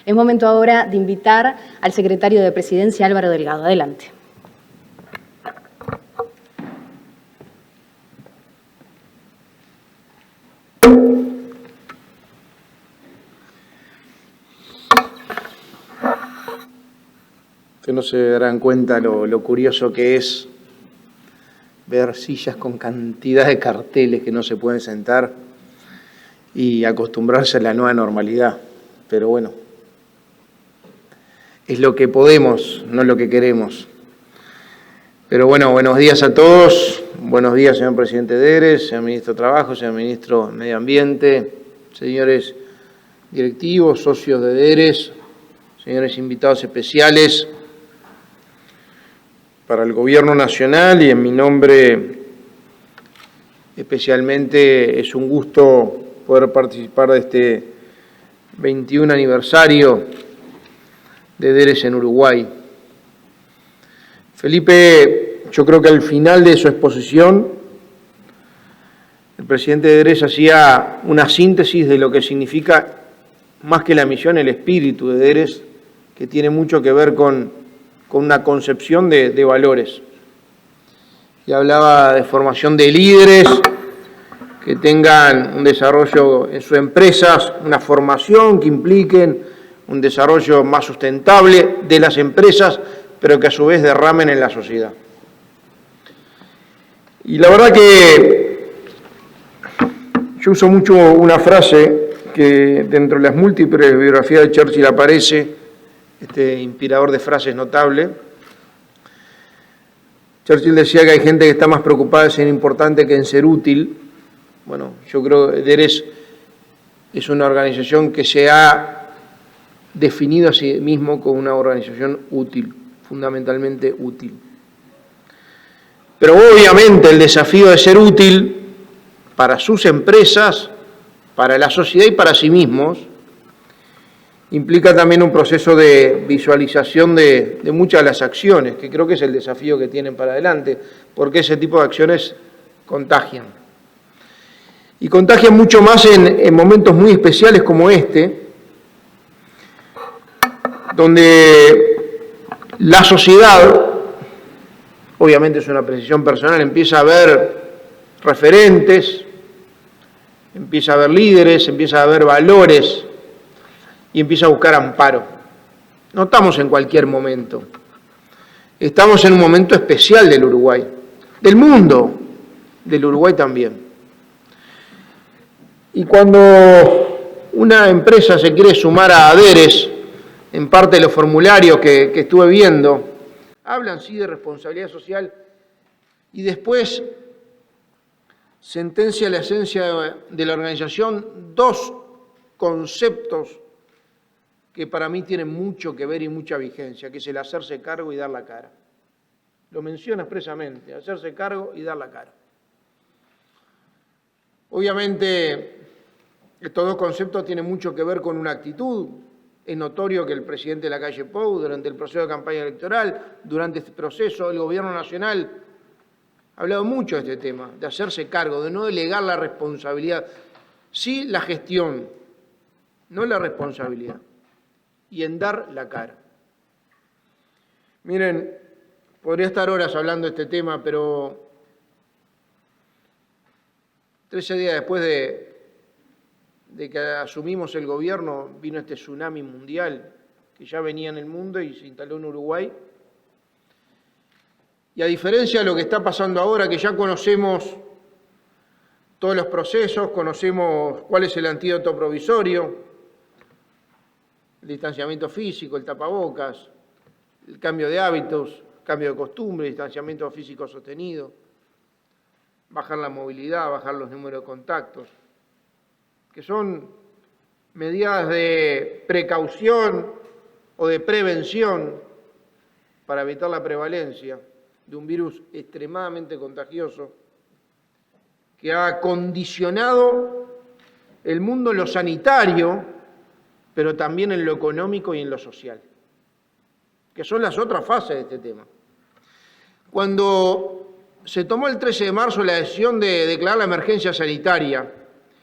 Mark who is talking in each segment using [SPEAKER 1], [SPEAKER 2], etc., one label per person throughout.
[SPEAKER 1] Es momento ahora de invitar al secretario de Presidencia, Álvaro Delgado. Adelante.
[SPEAKER 2] Que no se darán cuenta lo curioso que es ver sillas con cantidad de carteles que no se pueden sentar y acostumbrarse a la nueva normalidad. Pero bueno, es lo que podemos, no lo que queremos. Pero bueno, buenos días a todos. Buenos días, señor presidente de ERES, señor ministro de Trabajo, señor ministro de Medio Ambiente, señores directivos, socios de ERES, señores invitados especiales. Para el Gobierno Nacional y en mi nombre especialmente es un gusto poder participar de este 21 aniversario de DERES en Uruguay. Felipe, yo creo que al final de su exposición, el presidente de DERES hacía una síntesis de lo que significa, más que la misión, el espíritu de DERES, que tiene mucho que ver con una concepción de valores. Y hablaba de formación de líderes que tengan un desarrollo en sus empresas, una formación que impliquen un desarrollo más sustentable de las empresas, pero que a su vez derramen en la sociedad. Y la verdad que yo uso mucho una frase que dentro de las múltiples biografías de Churchill aparece, este inspirador de frases notable. Churchill decía que hay gente que está más preocupada en ser importante que en ser útil. Bueno, yo creo que DERES es una organización que se ha definido a sí mismo como una organización útil, fundamentalmente útil. Pero obviamente el desafío de ser útil para sus empresas, para la sociedad y para sí mismos, implica también un proceso de visualización de muchas de las acciones, que creo que es el desafío que tienen para adelante, porque ese tipo de acciones contagian. Y contagian mucho más en momentos muy especiales como este, donde la sociedad, obviamente es una precisión personal, empieza a ver referentes, empieza a ver líderes, empieza a ver valores, y empieza a buscar amparo. No estamos en cualquier momento. Estamos en un momento especial del Uruguay, del mundo, del Uruguay también. Y cuando una empresa se quiere sumar a DERES, en parte de los formularios que estuve viendo, hablan sí de responsabilidad social y después sentencia la esencia de la organización dos conceptos que para mí tienen mucho que ver y mucha vigencia, que es el hacerse cargo y dar la cara. Lo menciona expresamente, hacerse cargo y dar la cara. Obviamente, estos dos conceptos tienen mucho que ver con una actitud. Es notorio que el presidente Lacalle Pou, durante el proceso de campaña electoral, durante este proceso, el Gobierno Nacional ha hablado mucho de este tema, de hacerse cargo, de no delegar la responsabilidad, sí la gestión, no la responsabilidad, y en dar la cara. Miren, podría estar horas hablando de este tema, pero 13 días después de que asumimos el gobierno, vino este tsunami mundial que ya venía en el mundo y se instaló en Uruguay. Y a diferencia de lo que está pasando ahora, que ya conocemos todos los procesos, conocemos cuál es el antídoto provisorio, el distanciamiento físico, el tapabocas, el cambio de hábitos, cambio de costumbre, distanciamiento físico sostenido, bajar la movilidad, bajar los números de contactos, que son medidas de precaución o de prevención para evitar la prevalencia de un virus extremadamente contagioso que ha condicionado el mundo en lo sanitario, pero también en lo económico y en lo social, que son las otras fases de este tema. Cuando se tomó el 13 de marzo la decisión de declarar la emergencia sanitaria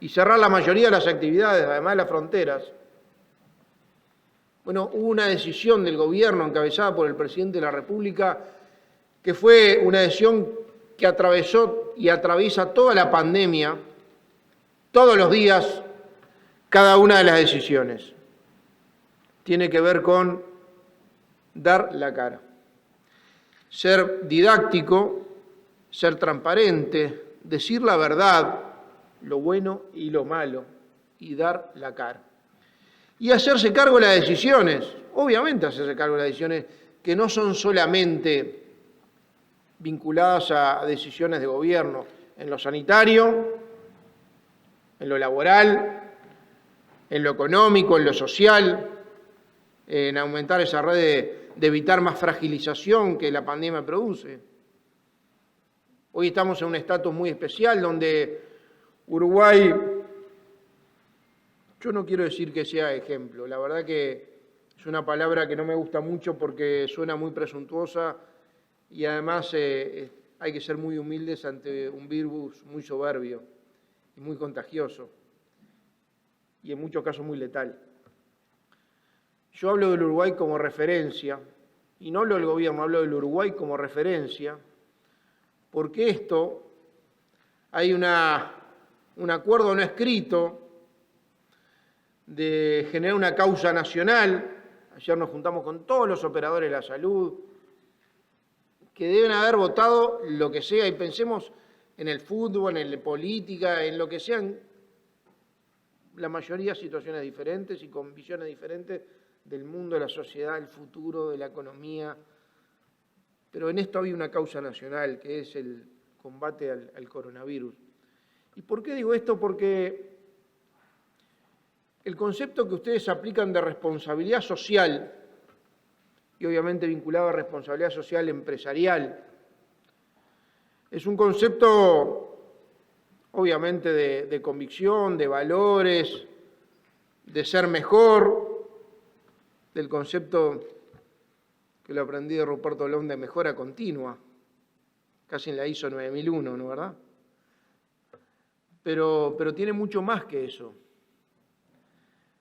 [SPEAKER 2] y cerrar la mayoría de las actividades, además de las fronteras, Bueno, hubo una decisión del gobierno encabezada por el presidente de la República que fue una decisión que atravesó y atraviesa toda la pandemia, todos los días, cada una de las decisiones. Tiene que ver con dar la cara, ser didáctico, ser transparente, decir la verdad, lo bueno y lo malo, y dar la cara. Y hacerse cargo de las decisiones, obviamente hacerse cargo de las decisiones que no son solamente vinculadas a decisiones de gobierno, en lo sanitario, en lo laboral, en lo económico, en lo social, en aumentar esa red de evitar más fragilización que la pandemia produce. Hoy estamos en un estatus muy especial donde Uruguay, yo no quiero decir que sea ejemplo, la verdad que es una palabra que no me gusta mucho porque suena muy presuntuosa y además hay que ser muy humildes ante un virus muy soberbio y muy contagioso y en muchos casos muy letal. Yo hablo del Uruguay como referencia, y no hablo del gobierno, hablo del Uruguay como referencia, porque hay un acuerdo no escrito de generar una causa nacional. Ayer nos juntamos con todos los operadores de la salud, que deben haber votado lo que sea, y pensemos en el fútbol, en la política, en lo que sean, la mayoría situaciones diferentes y con visiones diferentes del mundo, de la sociedad, del futuro, de la economía. Pero en esto había una causa nacional, que es el combate al coronavirus. ¿Y por qué digo esto? Porque el concepto que ustedes aplican de responsabilidad social, y obviamente vinculado a responsabilidad social empresarial, es un concepto obviamente de convicción, de valores, de ser mejor, del concepto que lo aprendí de Ruperto Lom de mejora continua, casi en la ISO 9001, ¿no, verdad? Pero tiene mucho más que eso,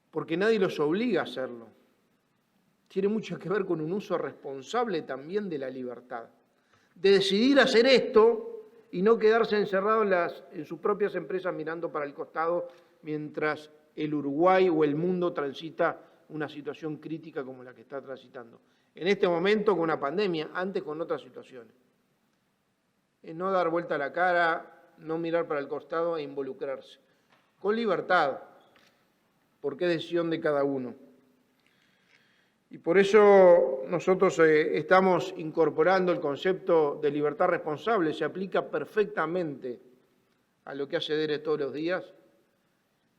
[SPEAKER 2] porque nadie los obliga a hacerlo. Tiene mucho que ver con un uso responsable también de la libertad, de decidir hacer esto y no quedarse encerrado en sus propias empresas mirando para el costado mientras el Uruguay o el mundo transita una situación crítica como la que está transitando. En este momento con una pandemia, antes con otras situaciones. Es no dar vuelta a la cara, no mirar para el costado e involucrarse. Con libertad, porque es decisión de cada uno. Y por eso nosotros estamos incorporando el concepto de libertad responsable. Se aplica perfectamente a lo que hace DERE todos los días.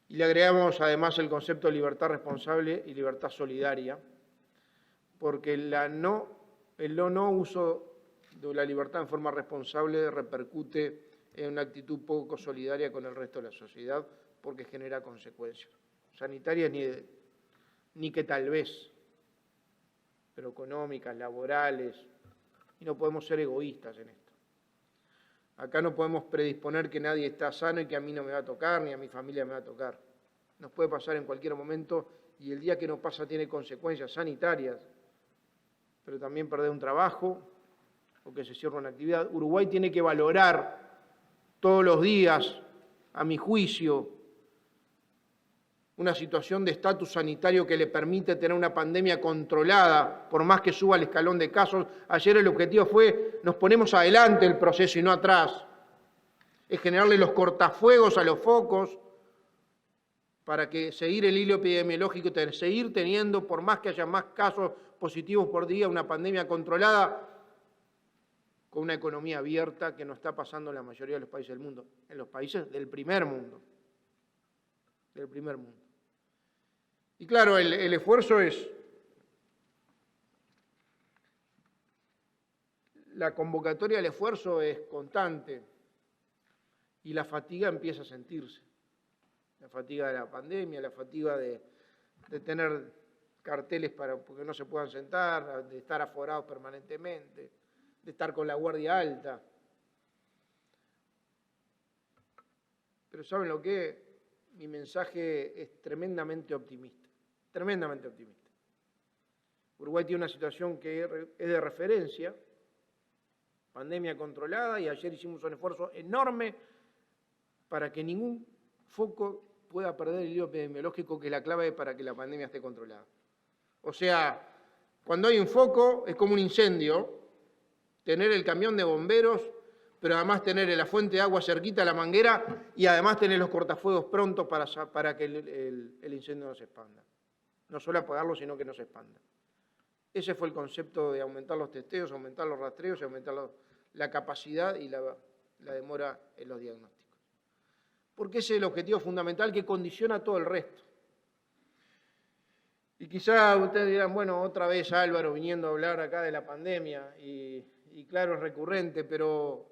[SPEAKER 2] Y le agregamos además el concepto de libertad responsable y libertad solidaria, porque el no uso de la libertad en forma responsable repercute en una actitud poco solidaria con el resto de la sociedad, porque genera consecuencias sanitarias ni que tal vez, pero económicas, laborales, y no podemos ser egoístas en esto. Acá no podemos predisponer que nadie está sano y que a mí no me va a tocar, ni a mi familia me va a tocar. Nos puede pasar en cualquier momento y el día que no pasa tiene consecuencias sanitarias, pero también perder un trabajo o que se cierre una actividad. Uruguay tiene que valorar todos los días, a mi juicio, una situación de estatus sanitario que le permite tener una pandemia controlada, por más que suba el escalón de casos. Ayer el objetivo fue, nos ponemos adelante el proceso y no atrás. Es generarle los cortafuegos a los focos para que seguir el hilo epidemiológico, seguir teniendo, por más que haya más casos positivos por día, una pandemia controlada con una economía abierta que no está pasando en la mayoría de los países del mundo, en los países del primer mundo. Del primer mundo. Y claro, el esfuerzo es, la convocatoria al esfuerzo es constante y la fatiga empieza a sentirse. La fatiga de la pandemia, la fatiga de tener carteles porque no se puedan sentar, de estar aforados permanentemente, de estar con la guardia alta. Pero ¿saben lo que? Mi mensaje es tremendamente optimista. Tremendamente optimista. Uruguay tiene una situación que es de referencia, pandemia controlada, y ayer hicimos un esfuerzo enorme para que ningún foco pueda perder el hilo epidemiológico, que es la clave para que la pandemia esté controlada. O sea, cuando hay un foco es como un incendio, tener el camión de bomberos, pero además tener la fuente de agua cerquita, la manguera, y además tener los cortafuegos prontos para que el incendio no se expanda. No solo apagarlo, sino que no se expanda. Ese fue el concepto de aumentar los testeos, aumentar los rastreos y aumentar la capacidad y la demora en los diagnósticos. Porque ese es el objetivo fundamental que condiciona todo el resto. Y quizá ustedes dirán, bueno, otra vez Álvaro viniendo a hablar acá de la pandemia, y claro, es recurrente, pero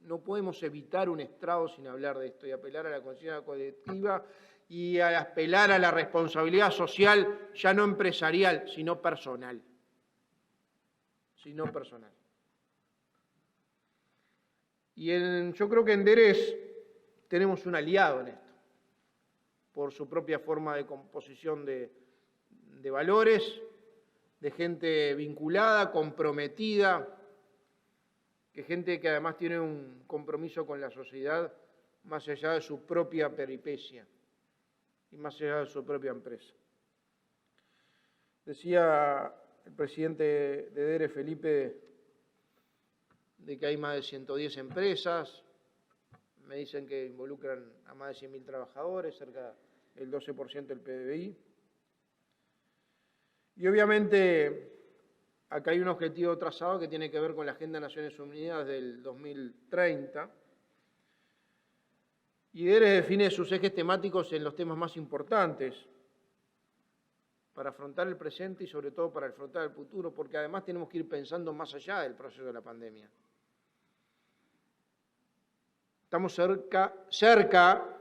[SPEAKER 2] no podemos evitar un estrado sin hablar de esto y apelar a la conciencia colectiva y a apelar a la responsabilidad social, ya no empresarial, sino personal. Y yo creo que en DERES tenemos un aliado en esto, por su propia forma de composición de valores, de gente vinculada, comprometida, que gente que además tiene un compromiso con la sociedad más allá de su propia peripecia y más allá de su propia empresa. Decía el presidente de DERES, Felipe, de que hay más de 110 empresas, me dicen que involucran a más de 100.000 trabajadores, cerca del 12% del PBI. Y obviamente acá hay un objetivo trazado que tiene que ver con la Agenda de Naciones Unidas del 2030, y DERES define sus ejes temáticos en los temas más importantes para afrontar el presente y sobre todo para afrontar el futuro, porque además tenemos que ir pensando más allá del proceso de la pandemia. Estamos cerca,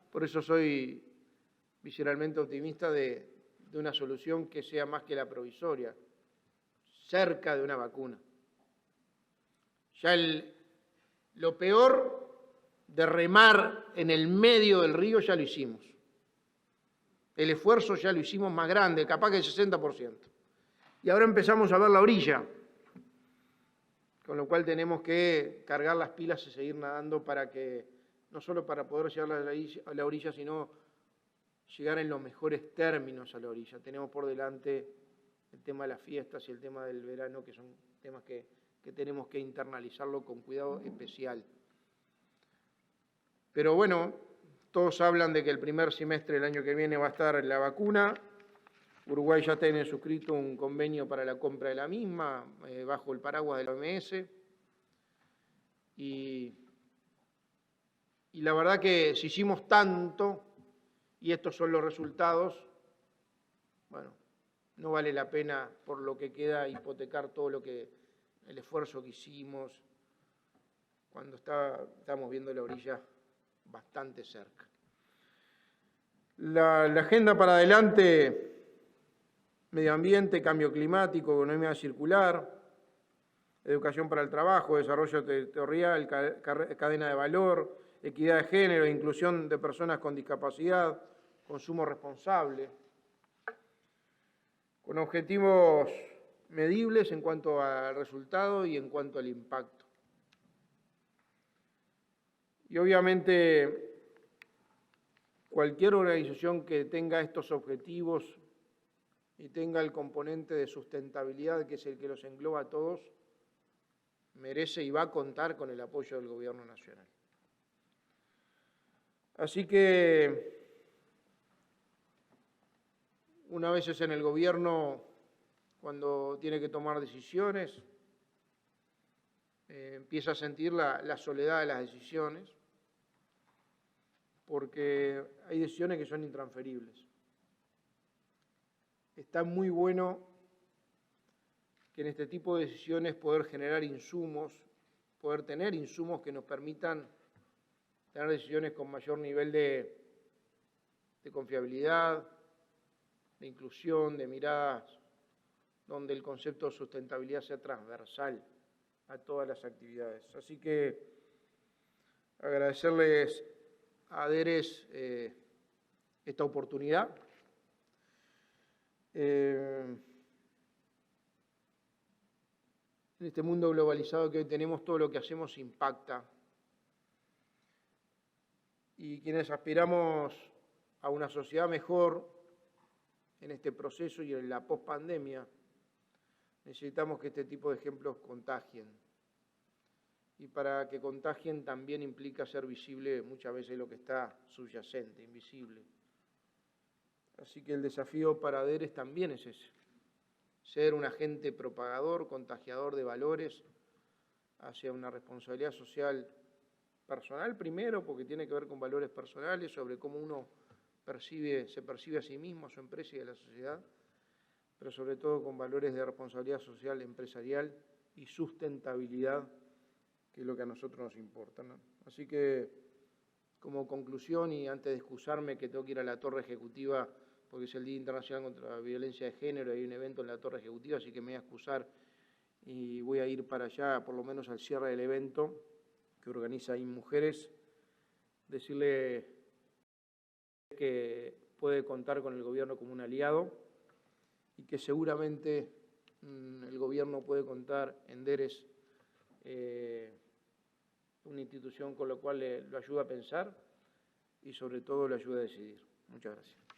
[SPEAKER 2] por eso soy visceralmente optimista, de una solución que sea más que la provisoria, cerca de una vacuna. Ya lo peor de remar en el medio del río ya lo hicimos. El esfuerzo ya lo hicimos más grande, capaz que el 60%. Y ahora empezamos a ver la orilla, con lo cual tenemos que cargar las pilas y seguir nadando para que, no solo para poder llegar a la orilla, sino llegar en los mejores términos a la orilla. Tenemos por delante el tema de las fiestas y el tema del verano, que son temas que tenemos que internalizarlo con cuidado especial. Pero bueno, todos hablan de que el primer semestre del año que viene va a estar la vacuna. Uruguay ya tiene suscrito un convenio para la compra de la misma, bajo el paraguas de la OMS. Y la verdad que si hicimos tanto, y estos son los resultados, bueno, no vale la pena por lo que queda hipotecar todo el esfuerzo que hicimos cuando estamos viendo la orilla bastante cerca. La agenda para adelante: medio ambiente, cambio climático, economía circular, educación para el trabajo, desarrollo territorial, cadena de valor, equidad de género, inclusión de personas con discapacidad, consumo responsable, con objetivos medibles en cuanto al resultado y en cuanto al impacto. Y obviamente cualquier organización que tenga estos objetivos y tenga el componente de sustentabilidad, que es el que los engloba a todos, merece y va a contar con el apoyo del Gobierno Nacional. Así que una vez es en el Gobierno, cuando tiene que tomar decisiones, empieza a sentir la soledad de las decisiones, porque hay decisiones que son intransferibles. Está muy bueno que en este tipo de decisiones poder generar insumos, poder tener insumos que nos permitan tener decisiones con mayor nivel de confiabilidad, de inclusión, de miradas, donde el concepto de sustentabilidad sea transversal a todas las actividades. Así que agradecerles a DERES esta oportunidad. En este mundo globalizado que hoy tenemos, todo lo que hacemos impacta. Y quienes aspiramos a una sociedad mejor en este proceso y en la pospandemia, necesitamos que este tipo de ejemplos contagien. Y para que contagien también implica ser visible muchas veces lo que está subyacente, invisible. Así que el desafío para DERES también es ese, ser un agente propagador, contagiador de valores hacia una responsabilidad social personal primero, porque tiene que ver con valores personales, sobre cómo uno se percibe a sí mismo, a su empresa y a la sociedad, pero sobre todo con valores de responsabilidad social, empresarial y sustentabilidad, que es lo que a nosotros nos importa, ¿no? Así que, como conclusión, y antes de excusarme que tengo que ir a la Torre Ejecutiva, porque es el Día Internacional contra la Violencia de Género, hay un evento en la Torre Ejecutiva, así que me voy a excusar y voy a ir para allá, por lo menos al cierre del evento que organiza InMujeres, decirle que puede contar con el gobierno como un aliado y que seguramente el gobierno puede contar en DERES, una institución con la cual lo ayuda a pensar y sobre todo lo ayuda a decidir. Muchas gracias.